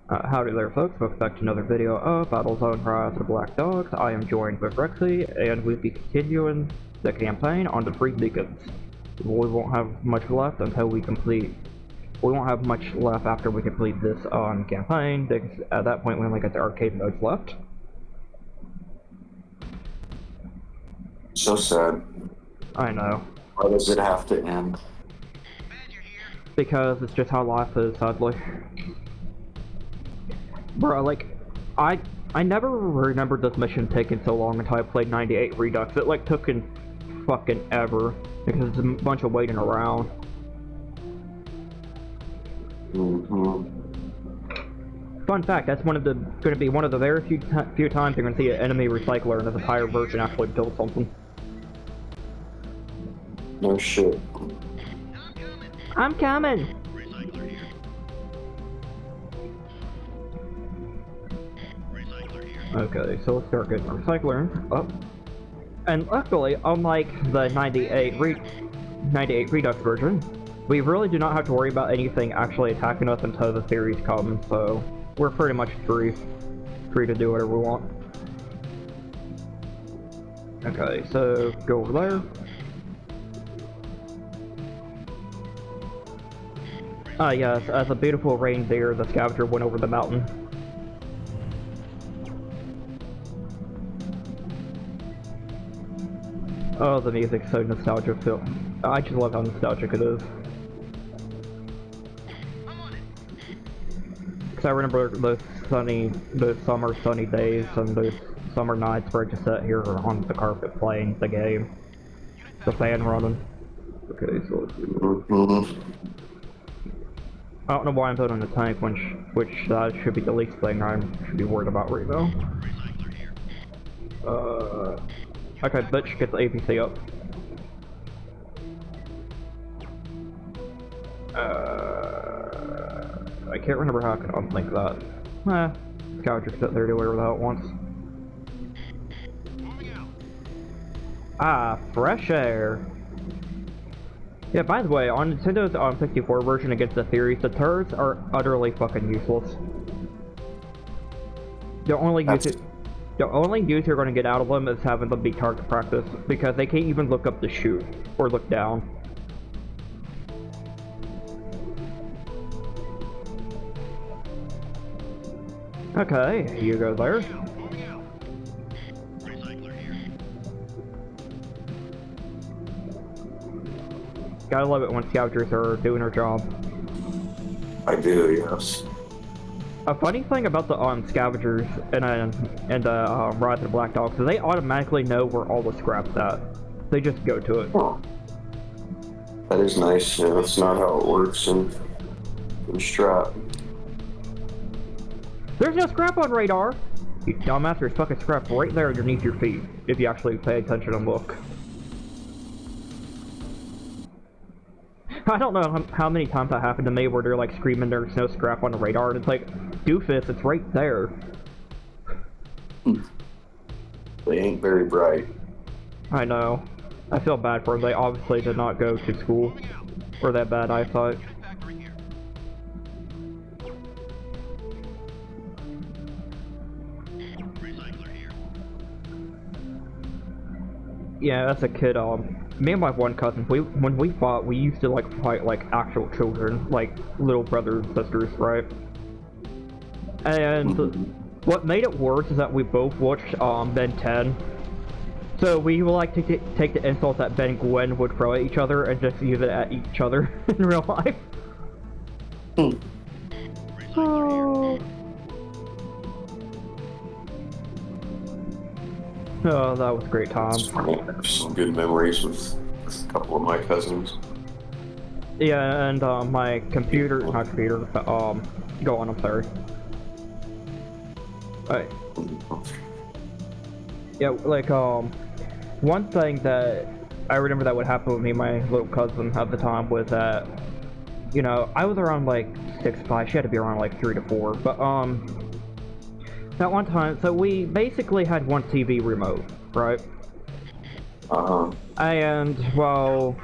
Howdy there folks, welcome back to another video of Battlezone Rise of the Black Dogs. I am joined with Rexy, and we'll be continuing the campaign on the Free Beacons. We won't have much left until we complete... We won't have much left after we complete this campaign, because at that point we only got the arcade modes left. So sad. I know. Why does it have to end? Because it's just how life is, sadly. Bro, like, I never remembered this mission taking so long until I played 98 Redux. It, like, took fucking ever, because it's a bunch of waiting around. Fun fact, that's going to be one of the very few times you're going to see an enemy recycler and the entire version actually build something. No shit. I'm coming! Okay, so let's start getting our recycler up. And luckily, unlike the 98 Redux version, we really do not have to worry about anything actually attacking us until the series comes, so we're pretty much free to do whatever we want. Okay, so go over there. Ah yes, as a beautiful reindeer, the scavenger went over the mountain. Oh, the music's so nostalgic feel. I just love how nostalgic it is. Cause I remember those summer sunny days and those summer nights where I just sat here on the carpet playing the game. The fan running. Okay, so let's do I don't know why I'm building a tank, which should be the least thing I should be worried about right now. Okay, bitch, get the APC up. I can't remember how I can unlink that. Scavenger sit there, do whatever the hell it wants. Ah, fresh air. Yeah, by the way, on Nintendo's n64 version against the Theories, the turrets are utterly fucking useless. The only use you're going to get out of them is having them be target practice, because they can't even look up to shoot, or look down. Okay, you go there. Gotta love it when scavengers are doing their job. I do, yes. A funny thing about the scavengers and Rise of the Black Dogs is they automatically know where all the scrap's at. They just go to it. Oh. That is nice. Yeah, that's not how it works in Strat. There's no scrap on radar! You dumbass, there's fucking scrap right there underneath your feet, if you actually pay attention and look. I don't know how many times that happened to me where they're like screaming there's no scrap on the radar, and it's like, doofus, it's right there. They ain't very bright. I know. I feel bad for them. They obviously did not go to school, or that bad eyesight. Yeah, as a kid, me and my one cousin, when we fought, we used to like fight like actual children, like little brothers and sisters, right? And what made it worse is that we both watched Ben 10. So we would like to take the insults that Ben and Gwen would throw at each other and just use it at each other in real life. Oh, that was a great time. Some good memories with a couple of my cousins. Yeah, and my computer, not computer, go on, I'm sorry. Alright. Yeah, like, one thing that I remember that would happen with me and my little cousin at the time was that, you know, I was around like 6'5", she had to be around like 3 to 4, but, that one time, so we basically had one TV remote, right? And, while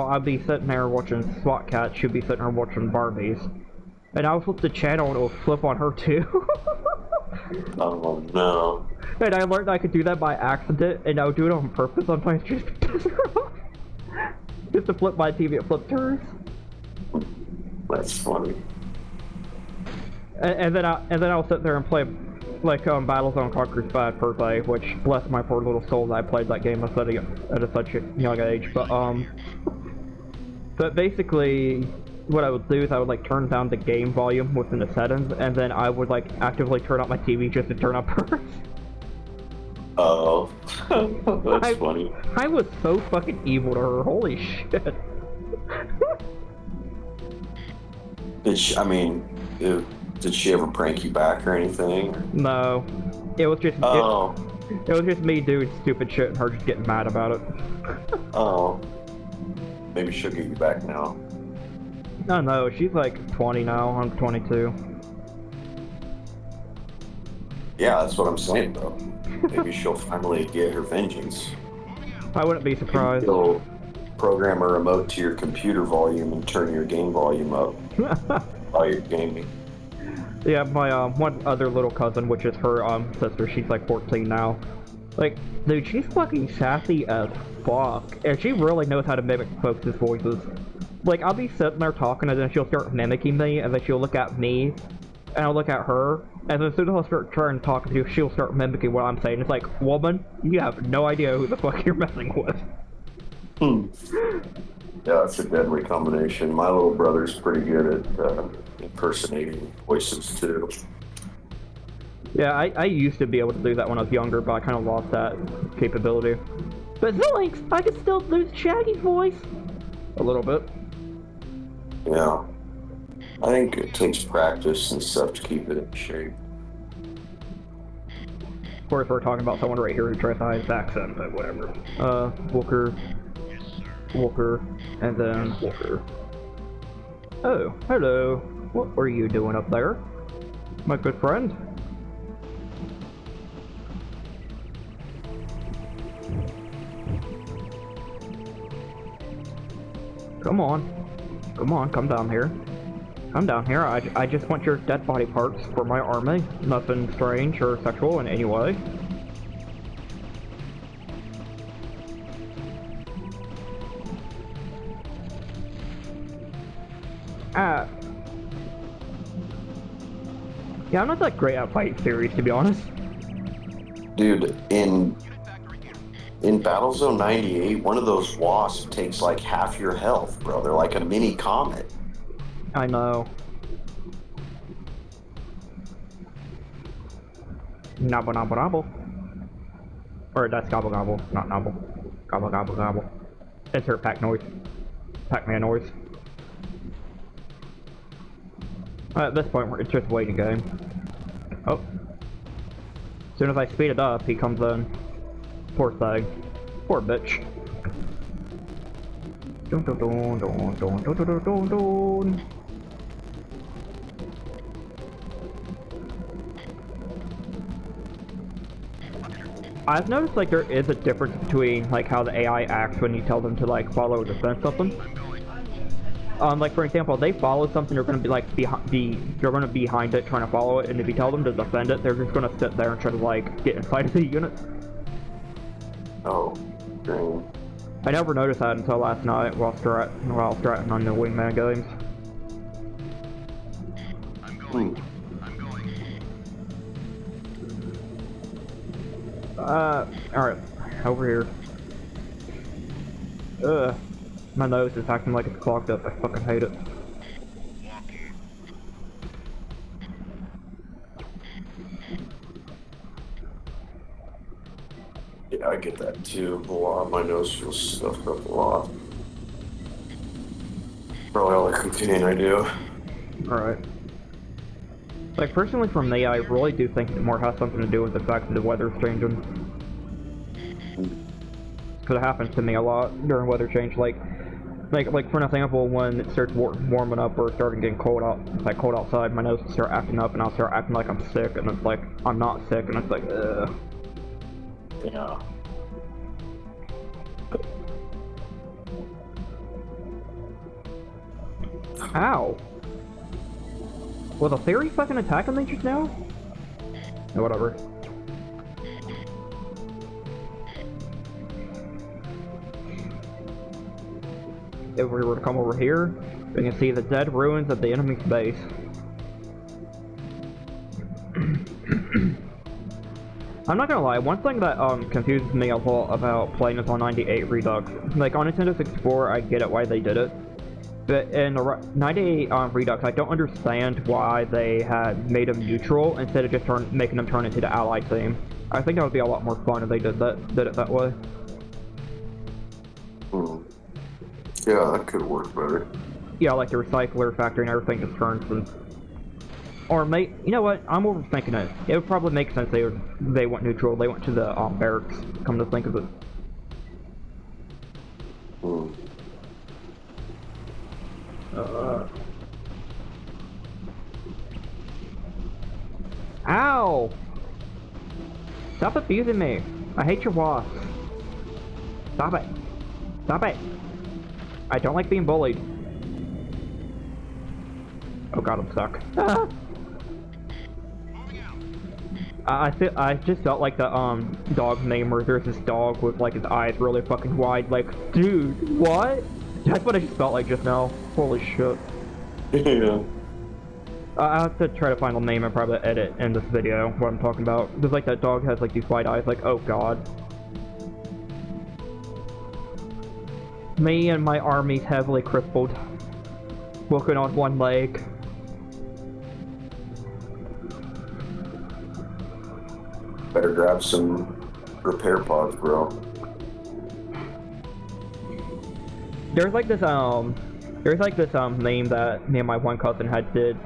I'd be sitting there watching SWAT Cats, she'd be sitting there watching Barbies. And I'll flip the channel and it'll flip on her too. Oh no. And I learned I could do that by accident, and I would do it on purpose sometimes just to piss her off. Just to flip my TV, it flipped hers. That's funny. And then I'll sit there and play like Battlezone Conqueror's Bad per se, which bless my poor little soul that I played that game at such a young age. But basically, what I would do is I would like turn down the game volume within the settings, and then I would like actively turn up my TV just to turn up hers. Oh, that's funny. I was so fucking evil to her. Holy shit. Did she, I mean, did she ever prank you back or anything? No, it was just Oh. it was just me doing stupid shit and her just getting mad about it. Oh. Maybe she'll get you back now. No, she's like 20 now. I'm 22. Yeah, that's what I'm saying though. Maybe she'll finally get her vengeance. I wouldn't be surprised. You'll program a remote to your computer volume and turn your game volume up while you're gaming. Yeah, my one other little cousin, which is her sister, she's like 14 now. Like, dude, she's fucking sassy as fuck, and she really knows how to mimic folks' voices. Like, I'll be sitting there talking, and then she'll start mimicking me, and then she'll look at me, and I'll look at her, and then as soon as I start trying to talk to you, she'll start mimicking what I'm saying. It's like, woman, you have no idea who the fuck you're messing with. Yeah, it's a deadly combination. My little brother's pretty good at impersonating voices too. Yeah, I used to be able to do that when I was younger, but I kind of lost that capability. But Zoinks, I can still do Shaggy's voice. A little bit. Yeah. I think it takes practice and stuff to keep it in shape. Of course, we're talking about someone right here who tries to hide his accent, but whatever. Walker, and then Walker. Oh, hello. What are you doing up there? My good friend? Come on. Come on, come down here. Come down here. I just want your dead body parts for my army. Nothing strange or sexual in any way. Yeah, I'm not that great at fight series, to be honest. Dude, in Battlezone 98, one of those wasps takes like half your health, bro. They're like a mini comet. I know. Nobble nobble nobble. Or that's gobble gobble, not nobble. Gobble gobble gobble. Insert pack noise. Pac-Man noise. At this point, it's just a waiting game. Oh. As soon as I speed it up, he comes in. Poor thing. Poor bitch. Dun dun dun dun dun dun dun dun dun. I've noticed like there is a difference between like how the AI acts when you tell them to like follow or defend something. Like for example, they follow something, you're gonna be like you're gonna be behind it trying to follow it, and if you tell them to defend it, they're just gonna sit there and try to like get inside of the unit. Oh, dang. I never noticed that until last night while stratting on the Wingman games. Alright, over here. Ugh, my nose is acting like it's clogged up. I fucking hate it. Yeah, I get that too a lot. My nose feels stuffed up a lot. Probably all the cocaine I do. Alright. Like, personally for me, I really do think it more has something to do with the fact that the weather's changing. Because it happens to me a lot during weather change. Like for example, when it starts warming up or starting getting cold outside, my nose will start acting up and I'll start acting like I'm sick, and it's like, I'm not sick, and it's like, ugh. Yeah. Ow. Was a fairy fucking attacking me just now? No, whatever. If we were to come over here, we can see the dead ruins of the enemy's base. I'm not gonna lie, one thing that confuses me a lot about playing this on 98 Redux, like on Nintendo 64, I get it why they did it, but in the 98 Redux, I don't understand why they had made them neutral instead of just making them turn into the Allied team. I think that would be a lot more fun if they did it that way. Yeah, that could work better. Yeah, like the recycler factory and everything just turns and... Or you know what? I'm overthinking it. It would probably make sense they went neutral. They went to the barracks. Come to think of it. Ow! Stop abusing me. I hate your wasps. Stop it. Stop it. I don't like being bullied. Oh god, I'm stuck. I just felt like the dog name where there's this dog with like his eyes really fucking wide, like, dude, what? That's what I just felt like just now. Holy shit. Yeah. I have to try to find a name and probably edit in this video what I'm talking about. Because like that dog has like these wide eyes, like, oh god. Me and my army's heavily crippled. Walking on one leg. Better grab some repair pods, bro. There's like this meme that me and my one cousin did.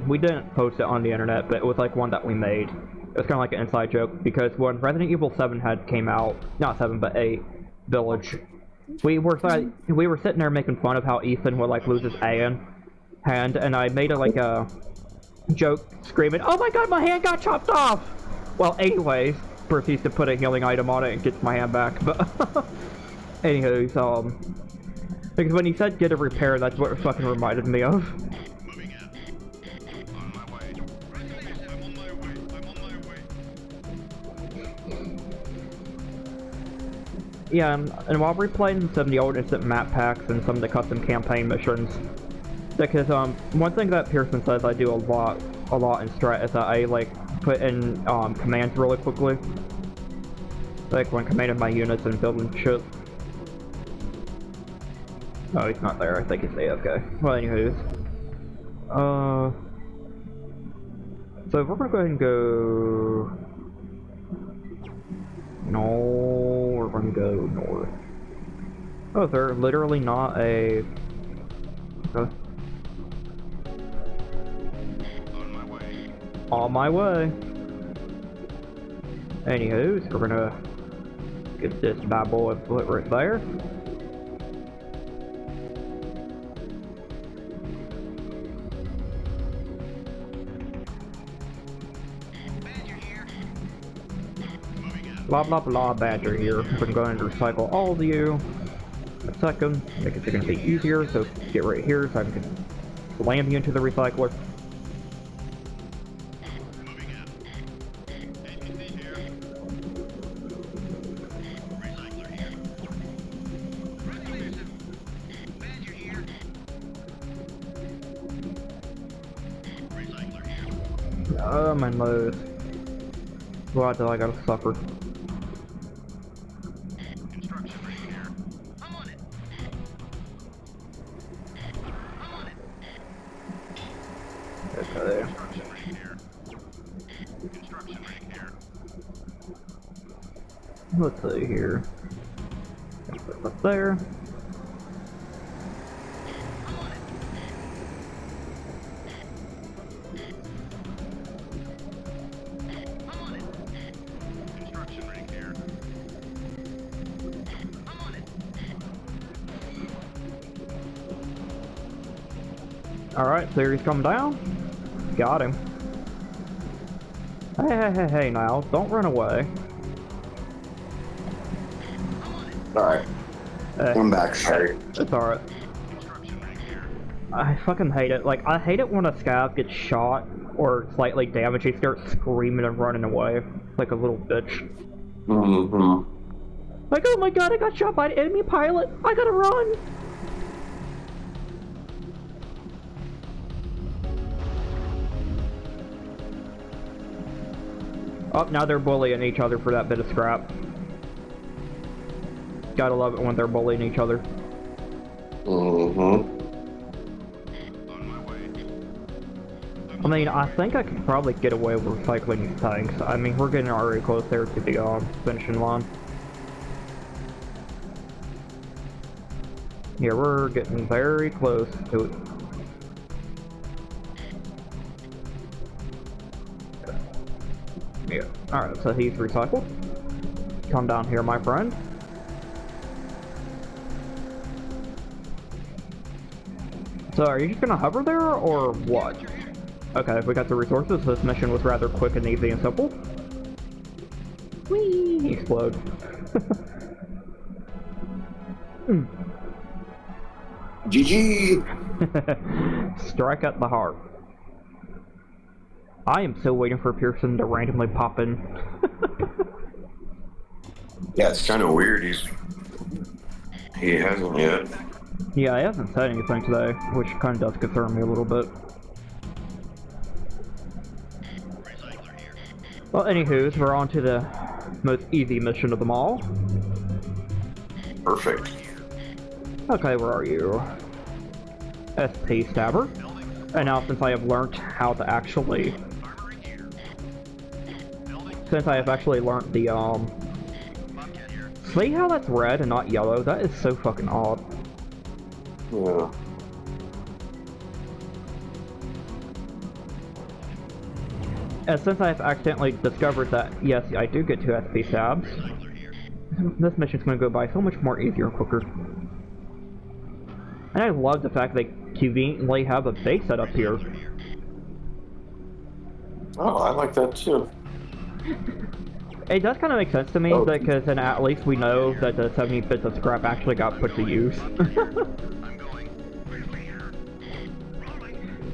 We didn't post it on the internet, but it was like one that we made. It was kind of like an inside joke because when Resident Evil 7 came out, not 7 but 8, Village, we were sitting there making fun of how Ethan would like lose his hand, and I made it like a joke screaming, "Oh my god, my hand got chopped off!" Well, anyways, proceeds to put a healing item on it and gets my hand back. But anywho, because when he said get a repair, that's what it fucking reminded me of. Yeah, and while we're playing some of the old instant map packs and some of the custom campaign missions, because one thing that Pearson says I do a lot in Strat is that I like put in commands really quickly, like when commanding my units and building shit. Oh, he's not there. I think he's okay. Well, anywho's, so we're gonna go ahead and go. No, we're gonna go north. Oh, they're literally not a. Okay. On my way. Anywho, so we're gonna get this bad boy put right there. Blah blah blah, Badger here. We're gonna go ahead and recycle all of you. A second, make it gonna be easier, so get right here so I can slam you into the recycler. Oh my nose. Why do I gotta suffer? Okay. Let's see here. Put up there. Alright, so he's coming down. Got him. Hey, now, don't run away. Alright. I'm back, sorry. It's alright. I fucking hate it. Like, I hate it when a scab gets shot or slightly damaged. He starts screaming and running away like a little bitch. Mm-hmm. Like, oh my god, I got shot by an enemy pilot! I gotta run! Oh, now they're bullying each other for that bit of scrap. Gotta love it when they're bullying each other. Mm-hmm. I mean, I think I could probably get away with recycling these tanks. I mean, we're getting already close there to the finishing line. Yeah, we're getting very close to it. Yeah. Alright, so he's recycled. Come down here, my friend. So, are you just gonna hover there, or what? Okay, we got the resources. This mission was rather quick and easy and simple. Whee! Explode. GG! Strike at the heart. I am still waiting for Pearson to randomly pop in. Yeah, it's kind of weird. He hasn't yet. Yeah, he hasn't said anything today, which kind of does concern me a little bit. Well, anywho, we're on to the most easy mission of them all. Perfect. Okay, where are you? SP Stabber. And now since I have learned how to actually... Since I have actually learned the, See how that's red and not yellow? That is so fucking odd. Yeah. And since I've accidentally discovered that, yes, I do get 2 SP stabs, this mission's gonna go by so much more easier and quicker. And I love the fact they conveniently have a base set up here. Oh, I like that too. It does kind of make sense to me, because then at least we know that the 70 bits of scrap actually got put to use.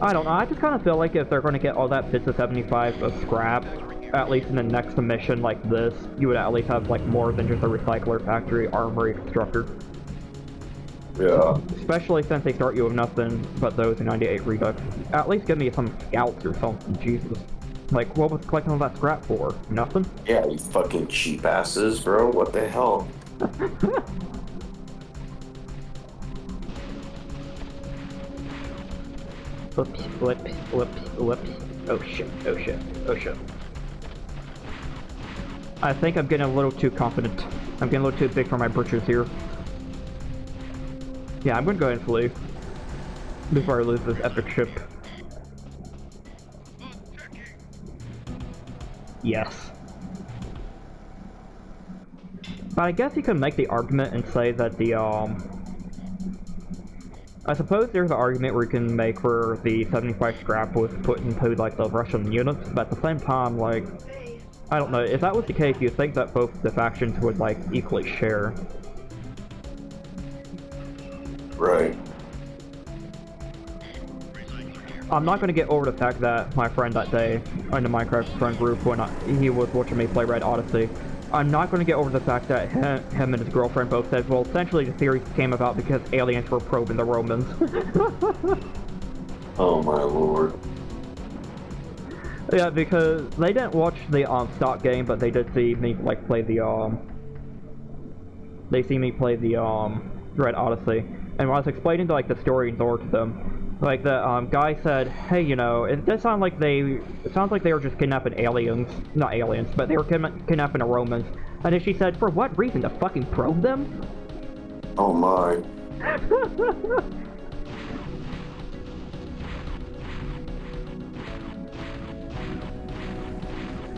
I don't know, I just kind of feel like if they're going to get all that bits of 75 of scrap, at least in the next mission like this, you would at least have like more than just a recycler, factory, armory, constructor. Yeah. Especially since they start you with nothing but those in 98 Redux. At least give me some scouts or something, Jesus. Like, what was collecting all that scrap for? Nothing? Yeah, you fucking cheap asses, bro. What the hell? Whoops, whoops, whoops, whoops. Oh shit, oh shit, oh shit. I think I'm getting a little too confident. I'm getting a little too big for my britches here. Yeah, I'm gonna go ahead and flee. Before I lose this epic ship. Yes. But I guess you could make the argument and say that the, I suppose there's an argument where you can make where the 75 scrap was put into, like, the Russian units, but at the same time, like, I don't know, if that was the case, you'd think that both the factions would, like, equally share. Right. I'm not going to get over the fact that my friend that day, in the Minecraft friend group, when he was watching me play Red Odyssey, I'm not going to get over the fact that him and his girlfriend both said, well, essentially the theory came about because aliens were probing the Romans. Oh my lord. Yeah, because they didn't watch the stock game, but they did see me like play the they see me play the Red Odyssey, and when I was explaining like the story and lore to them, like the guy said, hey, you know, it does sound like it sounds like they were just kidnapping aliens, not aliens, but they were kidnapping the Romans. And then she said, for what reason? To fucking probe them? Oh my.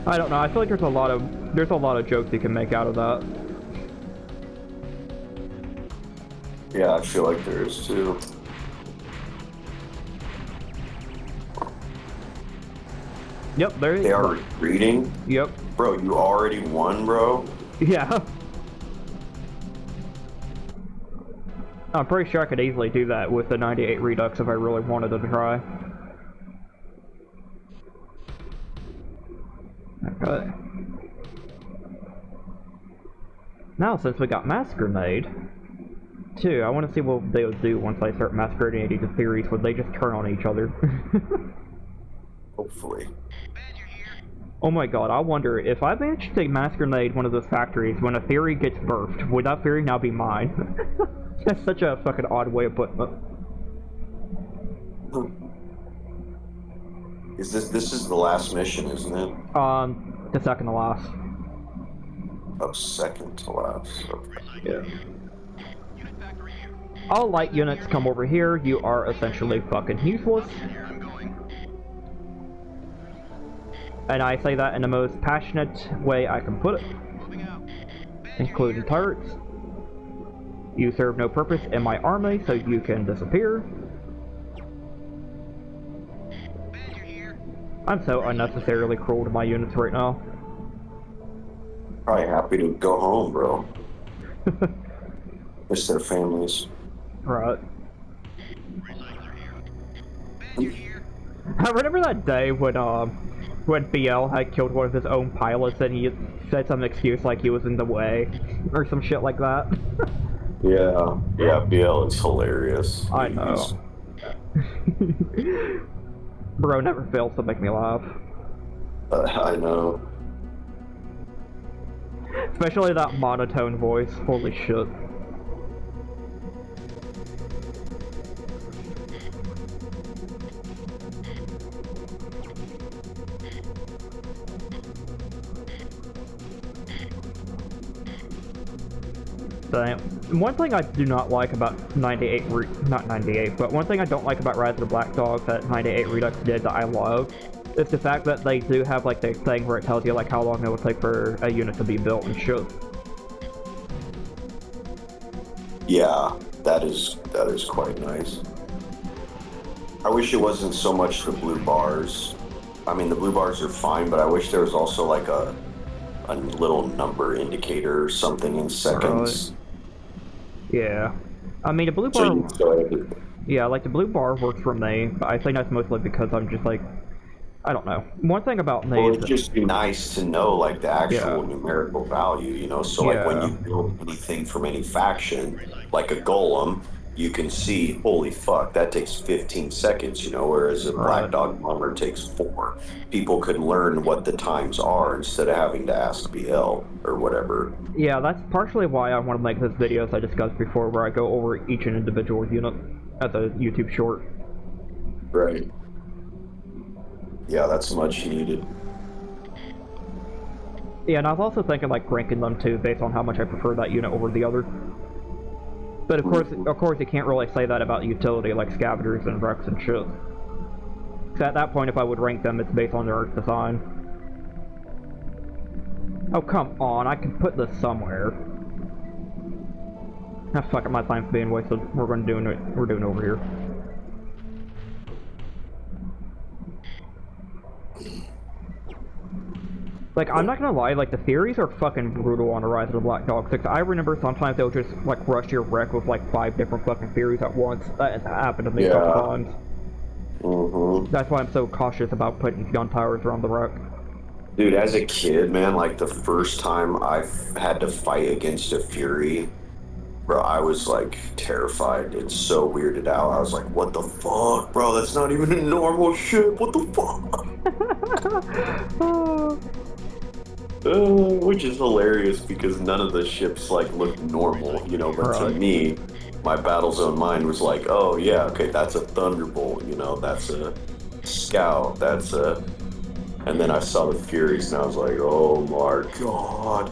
I don't know. I feel like there's a lot of jokes you can make out of that. Yeah, I feel like there is too. Yep, there They are reading? Yep. Bro, you already won, bro? Yeah. I'm pretty sure I could easily do that with the 98 Redux if I really wanted to try. Okay. Now, since we got Mass Grenade, too, I want to see what they'll do once I start mass grenading the theories. Would they just turn on each other? Hopefully. Oh my god, I wonder if I managed to mass grenade one of those factories when a theory gets birthed, would that theory now be mine? That's such a fucking odd way of putting it. This is the last mission, isn't it? The second to last. Oh, second to last. Okay. Yeah. All light units come over here, you are essentially fucking useless. And I say that in the most passionate way I can put it. Including turrets. You serve no purpose in my army, so you can disappear. I'm so unnecessarily cruel to my units right now. Probably happy to go home, bro. Miss their families. Right. I remember that day when BL had killed one of his own pilots and he said some excuse like he was in the way, or some shit like that. Yeah, BL is hilarious. I know. Bro never fails to make me laugh. I know. Especially that monotone voice, holy shit. Damn. One thing I do not like about 98, not 98, but one thing I don't like about Rise of the Black Dogs that 98 Redux did that I love is the fact that they do have like the thing where it tells you like how long it will take for a unit to be built and shit. Yeah, that is quite nice. I wish it wasn't so much the blue bars. I mean, the blue bars are fine, but I wish there was also like a little number indicator or something in seconds. Yeah. I mean, the blue bar... Yeah, like the blue bar works for me, but I think that's mostly because I'm just like... I don't know. One thing about me Well, is... it'd just be nice to know like the actual numerical value, you know? So like when you build anything from any faction, like a golem, you can see, holy fuck, that takes 15 seconds, you know, whereas a Black Dog bomber takes 4. People could learn what the times are instead of having to ask BL or whatever. Yeah, that's partially why I want to make this video, as I discussed before, where I go over each individual unit as a YouTube short. Right. Yeah, that's much needed. Yeah, and I was also thinking like ranking them too, based on how much I prefer that unit over the other. But of course, you can't really say that about utility like scavengers and wrecks and shit. Because at that point, if I would rank them, it's based on their art design. Oh come on! I can put this somewhere. Ah, fuck it, my time's being wasted. We're doing it over here. Like, I'm not gonna lie, like, the theories are fucking brutal on the Rise of the Black Dogs. Like, I remember sometimes they'll just, like, rush your wreck with, like, 5 different fucking theories at once. That has happened to me sometimes. That's why I'm so cautious about putting gun towers around the wreck. Dude, as a kid, man, like, the first time I had to fight against a Fury, bro, I was, like, terrified and so weirded out. I was like, what the fuck, bro? That's not even a normal ship. What the fuck? Which is hilarious because none of the ships like look normal, you know, but to me, my Battlezone mind was like, oh yeah, okay, that's a Thunderbolt, you know, that's a Scout, that's a... And then I saw the Furies and I was like, oh my god.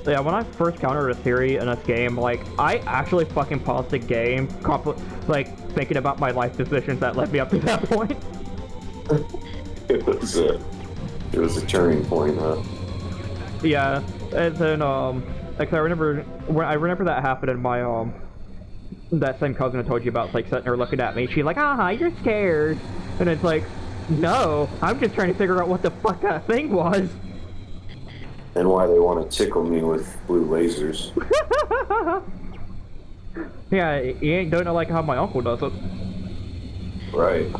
Yeah, when I first countered a theory in this game, like, I actually fucking paused the game, like, thinking about my life decisions that led me up to that point. It was a turning point, huh? Yeah, and then like I remember that happened in my that same cousin I told you about, like sitting there looking at me. She's like, you're scared, and it's like, no, I'm just trying to figure out what the fuck that thing was. And why they want to tickle me with blue lasers. Yeah, he ain't doing it like how my uncle does it. Right.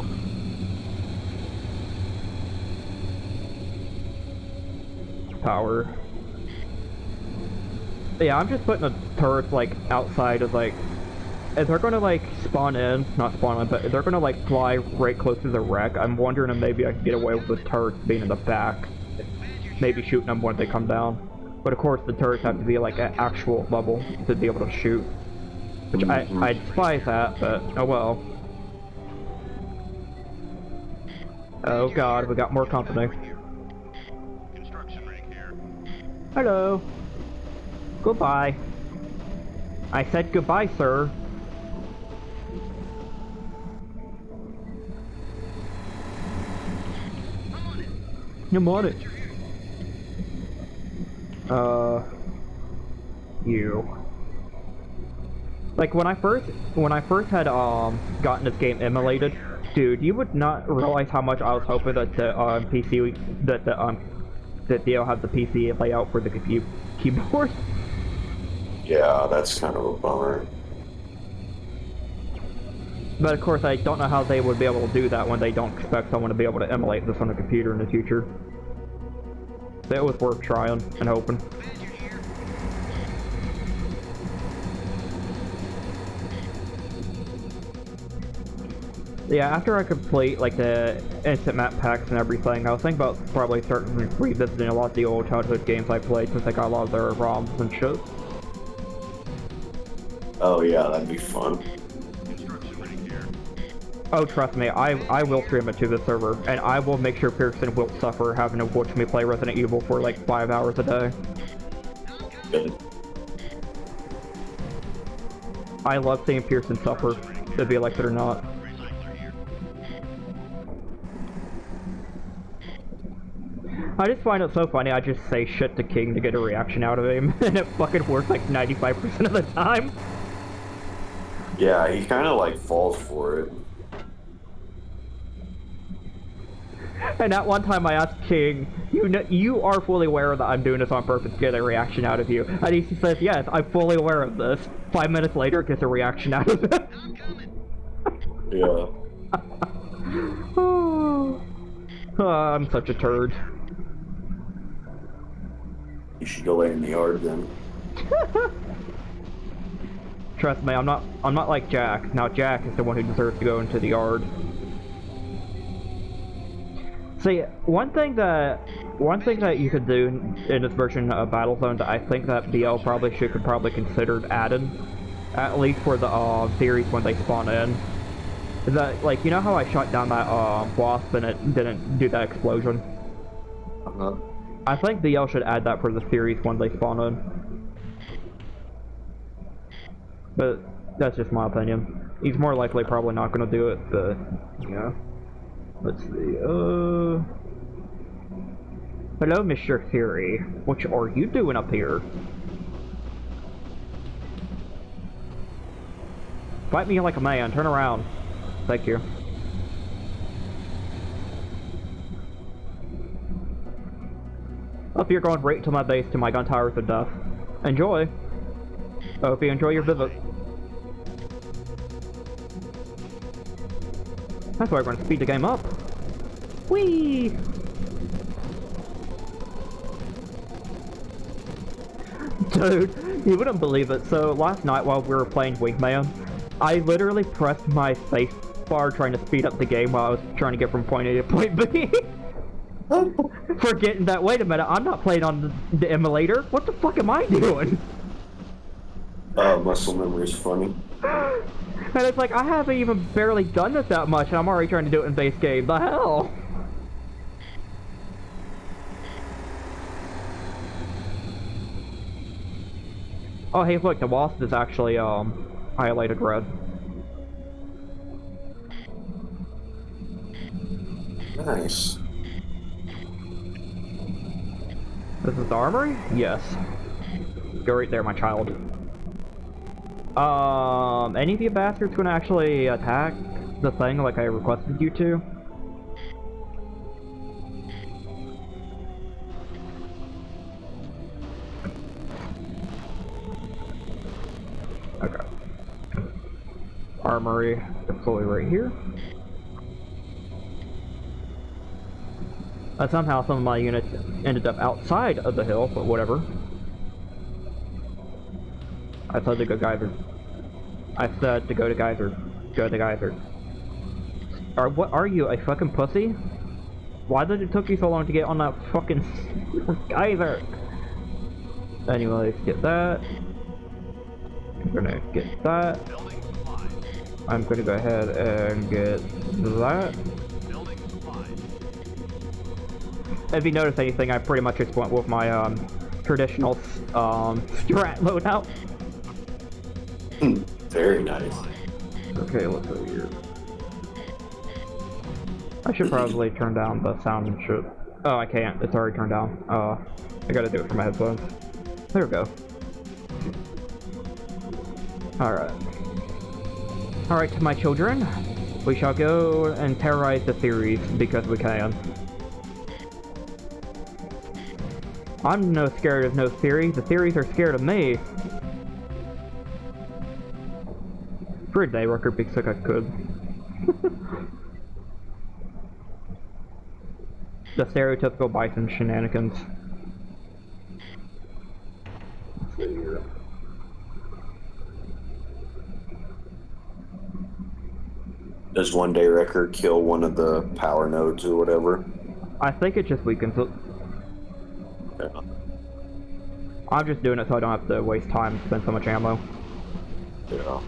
Power. Yeah, I'm just putting the turrets, like, outside of, like... If they're gonna, like, spawn in, not spawn in, but if they're gonna, like, fly right close to the wreck, I'm wondering if maybe I can get away with the turrets being in the back. Maybe shooting them when they come down. But of course, the turrets have to be, like, at actual level to be able to shoot. Which I despise that, but oh well. Oh god, we got more company. Hello. Goodbye. I said goodbye, sir. I'm on it. You. Like when I first had gotten this game emulated, dude, you would not realize how much I was hoping that the PC that they'll have the PC layout for the keyboard. Yeah, that's kind of a bummer. But of course, I don't know how they would be able to do that when they don't expect someone to be able to emulate this on a computer in the future. So it was worth trying and hoping. Yeah, after I complete like the instant map packs and everything, I was thinking about probably starting revisiting a lot of the old childhood games I played since I got a lot of their ROMs and shit. Oh yeah, that'd be fun. Oh, trust me, I will stream it to the server, and I will make sure Pearson will suffer having to watch me play Resident Evil for like 5 hours a day. Good. I love seeing Pearson suffer, to be like it or not. I just find it so funny, I just say shit to King to get a reaction out of him, and it fucking works like 95% of the time. Yeah, he kind of like falls for it. And that one time I asked King, you are fully aware that I'm doing this on purpose to get a reaction out of you. And he says, yes, I'm fully aware of this. 5 minutes later, gets a reaction out of it. Yeah. Oh, I'm such a turd. You should go lay in the yard then. Trust me, I'm not like Jack. Now Jack is the one who deserves to go into the yard. See, one thing that you could do in this version of Battlezone that I think that BL could probably consider adding, at least for the series when they spawn in, is that, like, you know how I shot down that wasp and it didn't do that explosion? Uh-huh. I think BL should add that for the series when they spawn in. But that's just my opinion. He's more likely probably not going to do it, but yeah. Let's see, hello, Mr. Theory. What are you doing up here? Fight me like a man, turn around. Thank you. Up here going right to my base to my gun towers of death. Enjoy! I hope you enjoy your visit. That's why we're going to speed the game up. Whee! Dude, you wouldn't believe it. So last night while we were playing Wingman, I literally pressed my space bar trying to speed up the game while I was trying to get from point A to point B. Forgetting that, wait a minute, I'm not playing on the emulator. What the fuck am I doing? Muscle memory is funny. And it's like, I haven't even barely done this that much, and I'm already trying to do it in base game. The hell? Oh, hey, look, the wasp is actually, highlighted red. Nice. This is the armory? Yes. Go right there, my child. Any of you bastards gonna actually attack the thing like I requested you to? armory deploy right here. Somehow some of my units ended up outside of the hill, but whatever. I said to go geyser. I said to go to geyser. Go to geyser. What are you, a fucking pussy? Why did it took you so long to get on that fucking geyser? Anyways, get that. I'm gonna get that. I'm gonna go ahead and get that. If you notice anything, I pretty much just went with my traditional strat loadout. Very nice. Okay, let's go here. I should probably turn down the sound and shit. Oh, I can't. It's already turned down. I gotta do it for my headphones. There we go. Alright. Alright, my children. We shall go and terrorize the theories because we can. I'm no scared of no theory. The theories are scared of me. For a day record because I could. The stereotypical bison shenanigans. Let's see here. Does one day record kill one of the power nodes or whatever? I think it just weakens it. Yeah. I'm just doing it so I don't have to waste time and spend so much ammo. Yeah.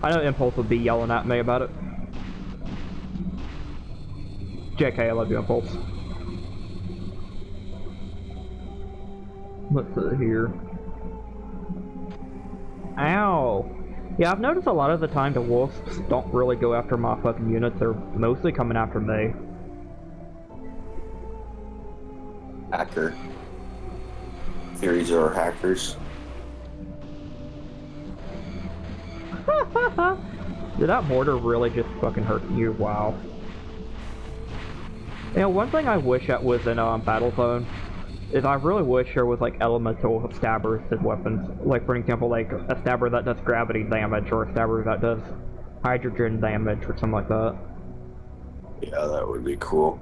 I know Impulse would be yelling at me about it. JK, I love you, Impulse. Let's see here. Ow! Yeah, I've noticed a lot of the time the wolves don't really go after my fucking units, they're mostly coming after me. Hacker. Theories are hackers. Did that mortar really just fucking hurt you? Wow. You know, one thing I wish that was in Battlezone is I really wish there was like elemental stabbers as weapons. Like for example, like a stabber that does gravity damage or a stabber that does hydrogen damage or something like that. Yeah, that would be cool.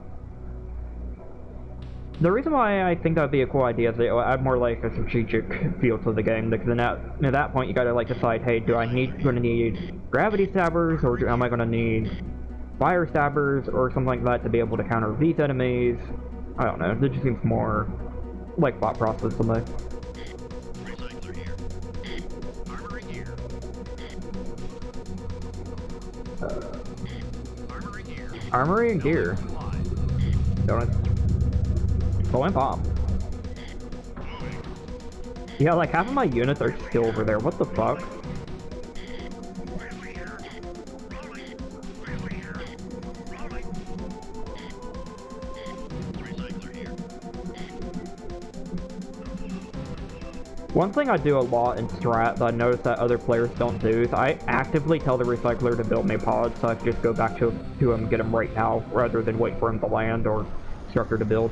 The reason why I think that would be a cool idea is that add more like a strategic feel to the game, because then at that point you gotta like decide, hey, do I gonna need gravity stabbers, or am I gonna need fire stabbers, or something like that to be able to counter these enemies? I don't know, it just seems more like thought process to me. Armory and gear. Don't it? Going bomb. Yeah, like half of my units are still over there. What the fuck? One thing I do a lot in Strat that I notice that other players don't do is I actively tell the recycler to build me pods so I can just go back to him and get them right now rather than wait for him to land or structure to build.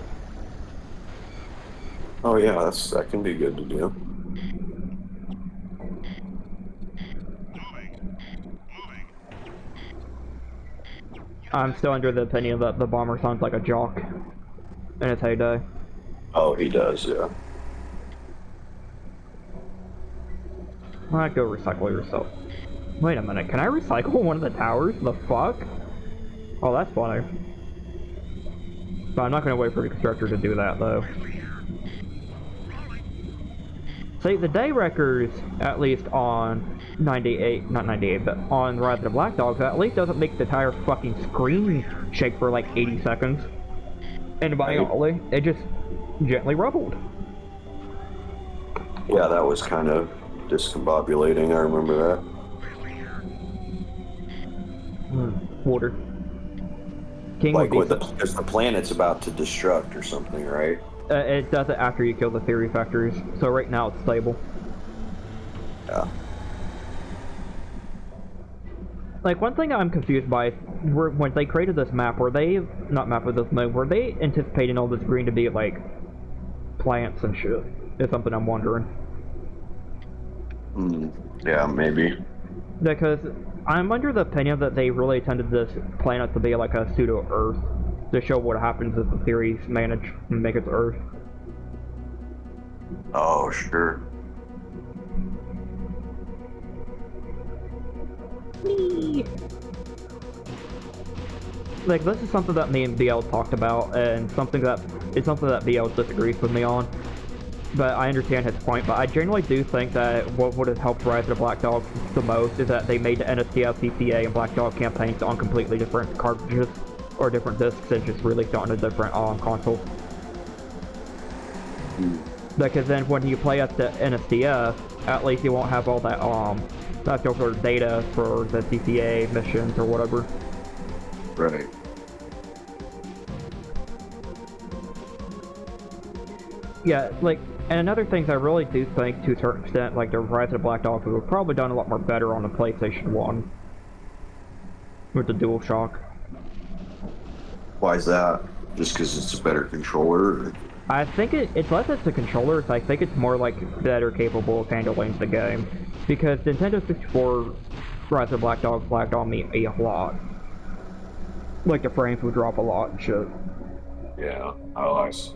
Oh yeah, that can be good to do. I'm still under the opinion that the bomber sounds like a jock in its heyday. Oh, he does, yeah. Alright, go recycle yourself. Wait a minute, can I recycle one of the towers? The fuck? Oh, that's funny. But I'm not gonna wait for the constructor to do that, though. See, the day wreckers, at least on 98, not 98, but on Rise of the Black Dogs, at least doesn't make the entire fucking screen shake for like 80 seconds. And by golly, it just gently rumbled. Yeah, that was kind of discombobulating, I remember that. Water. King like because the planet's about to destruct or something, right? It does it after you kill the theory factories, so right now it's stable. Yeah. Like, one thing I'm confused by, when they created this map, were they anticipating all this green to be, like, plants and shit? Is something I'm wondering. Yeah, maybe. Because I'm under the opinion that they really intended this planet to be like a pseudo-Earth to show what happens if the theories manage to make it to Earth. Oh, sure. Like, this is something that me and BL talked about, and something that BL disagrees with me on. But I understand his point, but I generally do think that what would have helped Rise of the Black Dog the most is that they made the NSTF, CCA, and Black Dog campaigns on completely different cartridges, or different discs, and just released on a different console. Because then when you play at the NSTF, at least you won't have all that leftover data for the CCA missions or whatever. Right. Yeah, like, and another thing I really do think, to a certain extent, like, the Rise of the Black Dog would have probably done a lot more better on the PlayStation 1. With the DualShock. Why is that? Just because it's a better controller? Or? I think it's less as the controllers, I think it's more like better capable of handling the game. Because Nintendo 64 Rise of the Black Dog lagged on me a lot. Like, the frames would drop a lot and shit. Yeah, oh, I see.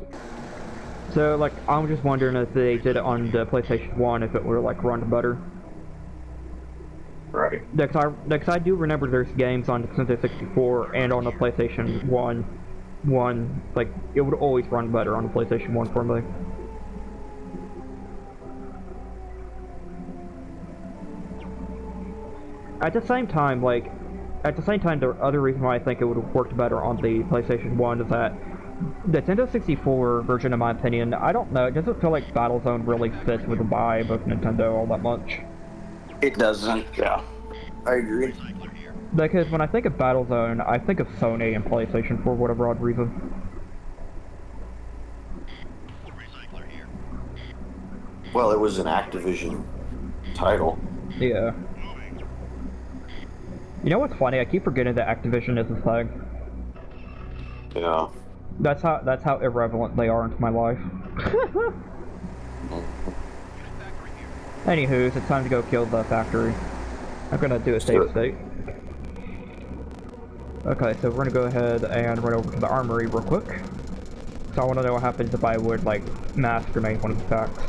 So, like, I'm just wondering if they did it on the PlayStation 1, if it would, like, run better. Right. Because I do remember there's games on the Nintendo 64 and on the PlayStation 1, like, it would always run better on the PlayStation 1 for me. At the same time, the other reason why I think it would have worked better on the PlayStation 1 is that the Nintendo 64 version, in my opinion, I don't know, it doesn't feel like Battlezone really fits with the vibe of Nintendo all that much. It doesn't, yeah. I agree. Because when I think of Battlezone, I think of Sony and PlayStation for whatever odd reason. Well, it was an Activision title. Yeah. You know what's funny? I keep forgetting that Activision is a thing. Yeah. That's how irrelevant they are into my life. Anywho, it's time to go kill the factory. I'm gonna do a save state. Okay, so we're gonna go ahead and run over to the armory real quick. So I wanna know what happens if I would, like, mass grenade one of the packs.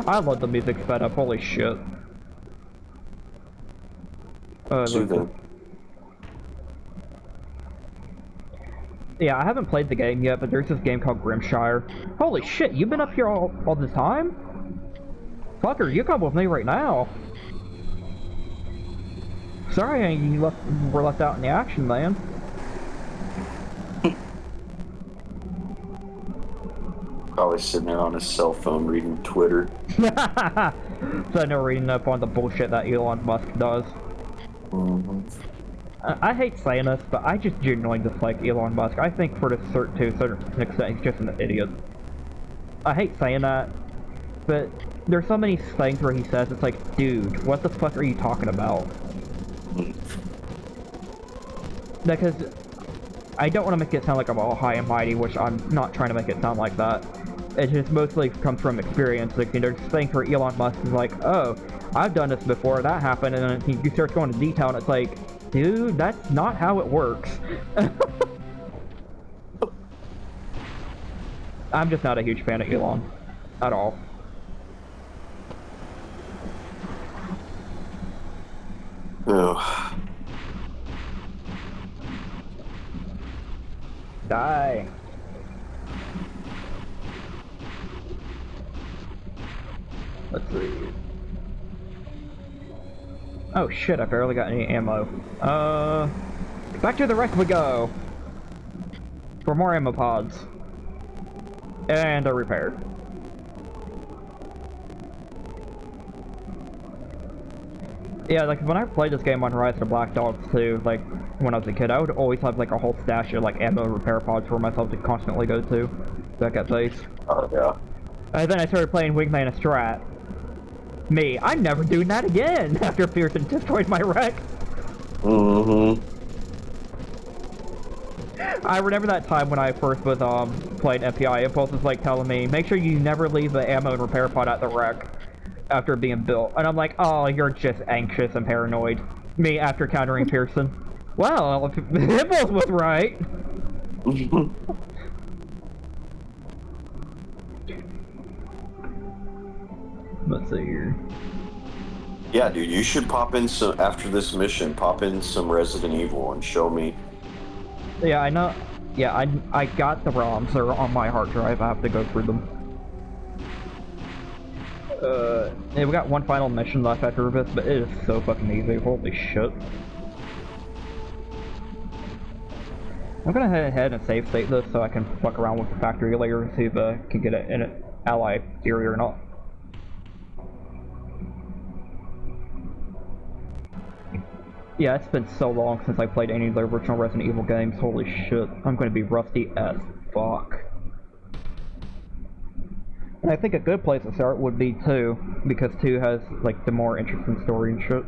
I love the music sped up, holy shit. Yeah, I haven't played the game yet, but there's this game called Grimshire. Holy shit, you've been up here all this time? Fucker, you come with me right now. Sorry you were left out in the action, man. Probably sitting there on his cell phone reading Twitter. So no reading up on the bullshit that Elon Musk does. Mm-hmm. I hate saying this, but I just genuinely dislike Elon Musk. I think to a certain extent he's just an idiot. I hate saying that, but there's so many things where he says, it's like, dude, what the fuck are you talking about? Because I don't want to make it sound like I'm all high and mighty, which I'm not trying to make it sound like that. It just mostly comes from experience. Like, there's things where Elon Musk is like, oh, I've done this before, that happened, and then he starts going into detail, and it's like, dude, that's not how it works. I'm just not a huge fan of Elon. At all. Oh. Die. Let's see. Oh shit, I barely got any ammo. Back to the wreck we go! For more ammo pods. And a repair. Yeah, like, when I played this game on Rise of the Black Dogs 2, like, when I was a kid, I would always have, like, a whole stash of, like, ammo repair pods for myself to constantly go to. Back at base. Oh, yeah. And then I started playing Wingman and Strat. Me, I'm never doing that again after Pearson destroyed my wreck. Mm-hmm. I remember that time when I first was playing FPI. Impulse was like telling me, make sure you never leave the ammo and repair pod at the wreck after being built. And I'm like, oh, you're just anxious and paranoid. Me after countering Pearson. Well, Impulse was right. Let's see here. Yeah, dude, you should pop in some after this mission. Pop in some Resident Evil and show me. Yeah, I know. Yeah, I got the ROMs. They're on my hard drive. I have to go through them. Yeah, we got one final mission left after this, but it is so fucking easy. Holy shit. I'm gonna head ahead and save state this so I can fuck around with the factory later and see if I can get it in an ally theory or not. Yeah, it's been so long since I played any of the original Resident Evil games. Holy shit, I'm gonna be rusty as fuck. And I think a good place to start would be 2, because 2 has, like, the more interesting story and shit.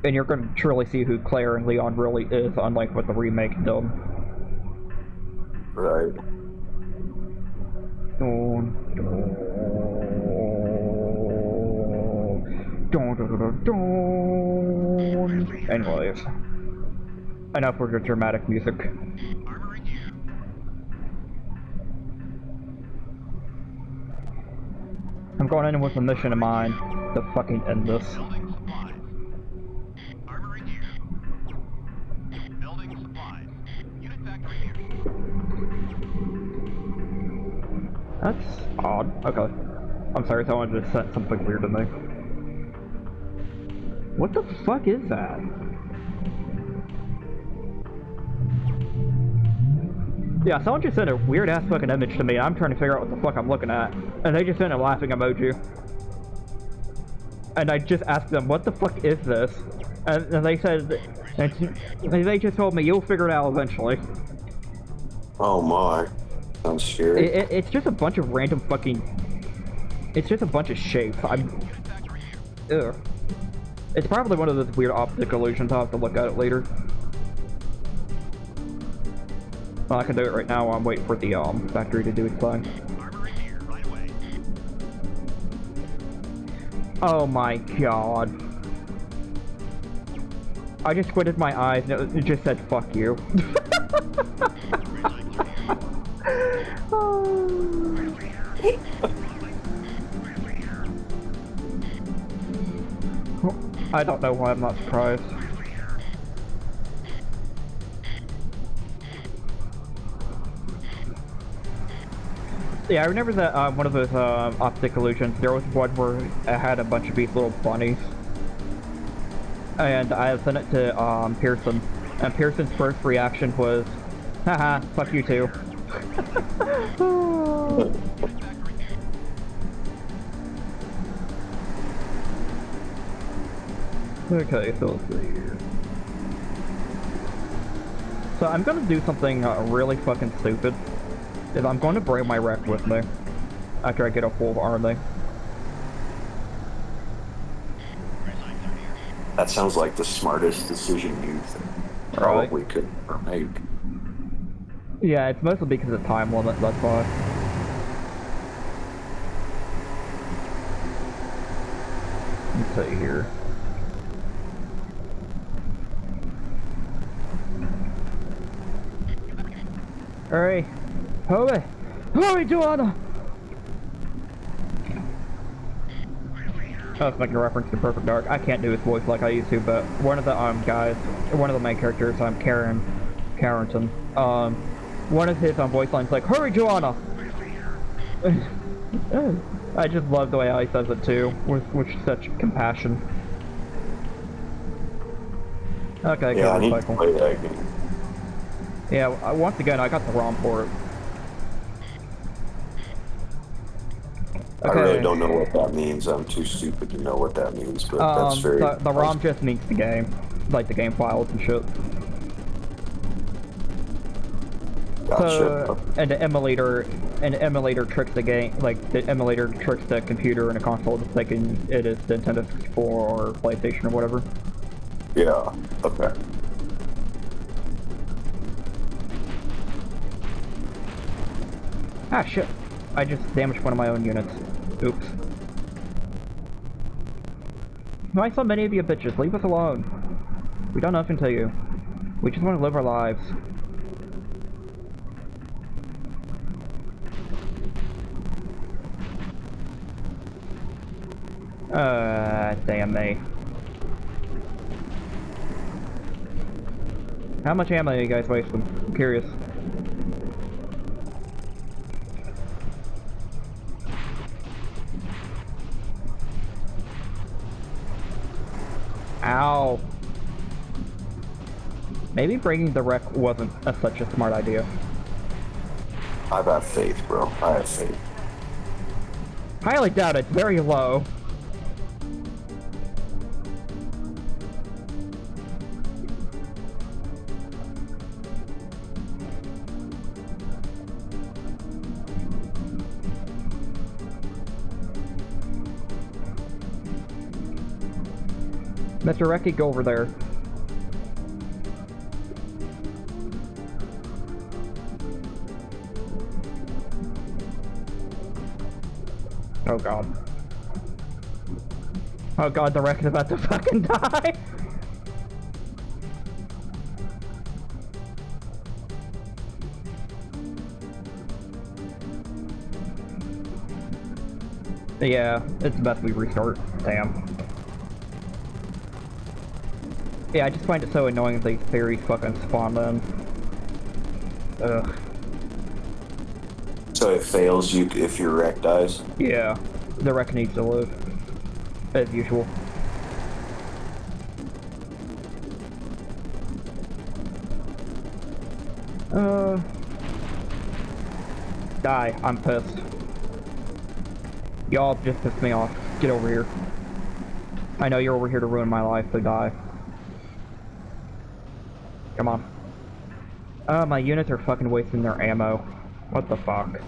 And you're gonna truly see who Claire and Leon really is, unlike what the remake done. Right. Anyways, enough with the dramatic music. I'm going in with a mission in mind to fucking end this. That's odd. Okay. I'm sorry, someone just sent something weird to me. What the fuck is that? Yeah, someone just sent a weird ass fucking image to me. I'm trying to figure out what the fuck I'm looking at. And they just sent a laughing emoji. And I just asked them, what the fuck is this? And they said, and they just told me, you'll figure it out eventually. Oh my. Sounds scary. It's just a bunch of random fucking... It's just a bunch of shapes. Ugh. It's probably one of those weird optic illusions. I'll have to look at it later. Well, I can do it right now while I'm waiting for the factory to do its thing. Oh my god. I just squinted my eyes and it just said, fuck you. I don't know why I'm not surprised. Yeah, I remember that one of those optic illusions, there was one where it had a bunch of these little bunnies. And I sent it to Pearson. And Pearson's first reaction was, haha, fuck you too. Okay, so let's see here. So I'm gonna do something really fucking stupid. Is I'm going to bring my wreck with me after I get a full army. That sounds like the smartest decision you probably could make. Yeah, it's mostly because of time limit, that's why. Let's see here. Hurry! Hurry! Hurry, Joanna! I was making a reference to Perfect Dark. I can't do his voice like I used to, but one of the guys, one of the main characters, Carrington, one of his voice lines like, "Hurry, Joanna!" I just love the way he says it too, with such compassion. Okay, yeah, I need to play that game. Yeah, once again, I got the ROM for it. Okay. I really don't know what that means. I'm too stupid to know what that means, but that's very... The ROM just means the game. Like the game files and shit. Gotcha. So, and the emulator tricks the game, like, the emulator tricks the computer and the console to thinking it is the Nintendo 64 or PlayStation or whatever. Yeah. Okay. Ah, shit. I just damaged one of my own units. Oops. Why so many of you bitches? Leave us alone. We done nothing to you. We just want to live our lives. Damn me. How much ammo are you guys wasting? I'm curious. Ow. Maybe bringing the wreck wasn't such a smart idea. I have faith, bro. I have faith. Highly doubt it's very low. Mr. Recce, go over there. Oh god. Oh god, the wreck is about to fucking die! Yeah, it's best we restart. Damn. Yeah, I just find it so annoying that these theories fucking spawn in. Ugh. So it fails you if your wreck dies? Yeah, the wreck needs to live. As usual. Die. I'm pissed. Y'all just pissed me off. Get over here. I know you're over here to ruin my life, so die. Come on. My units are fucking wasting their ammo. What the fuck?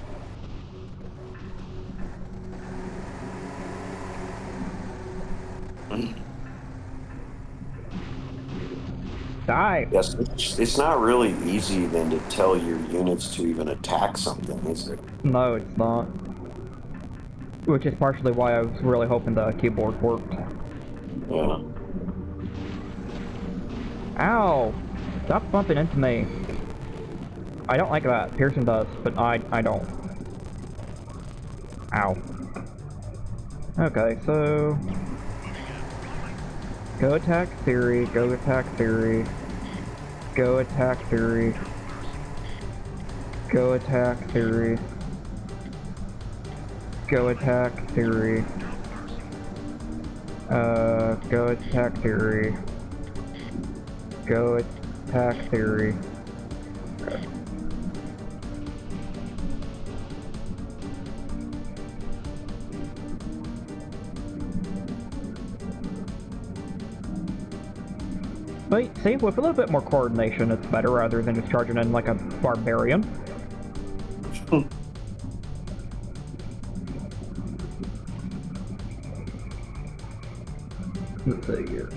Die! Yes, it's not really easy then to tell your units to even attack something, is it? No, it's not. Which is partially why I was really hoping the keyboard worked. Yeah. Ow! Stop bumping into me. I don't like that. Pearson does, but I don't. Ow. Okay, so... Go attack theory, go attack theory. Go attack theory. Go attack theory. Go attack theory. Go attack theory. Go attack theory. Okay. But see, with a little bit more coordination, it's better rather than just charging in like a barbarian. Let's see here.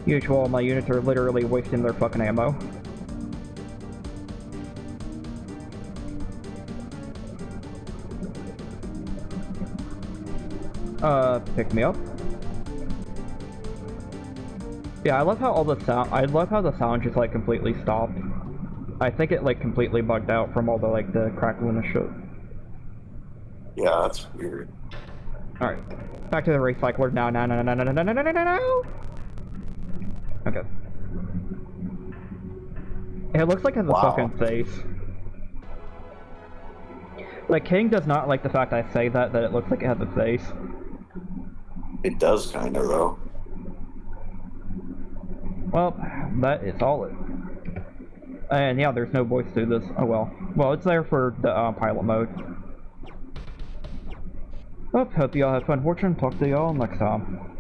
Usual, my units are literally wasting their fucking ammo. Pick me up. Yeah, I love how all the sound. I love how the sound just like completely stopped. I think it like completely bugged out from all the like the crackling and shit. Yeah, that's weird. All right, back to the recycler now. No. Okay. It looks like it has a fucking face. Like, King does not like the fact I say that it looks like it has a face. It does kind of, though. Well, that is solid. And yeah, there's no voice to this. Oh well. Well, it's there for the pilot mode. Hope y'all have fun watching. Talk to y'all next time.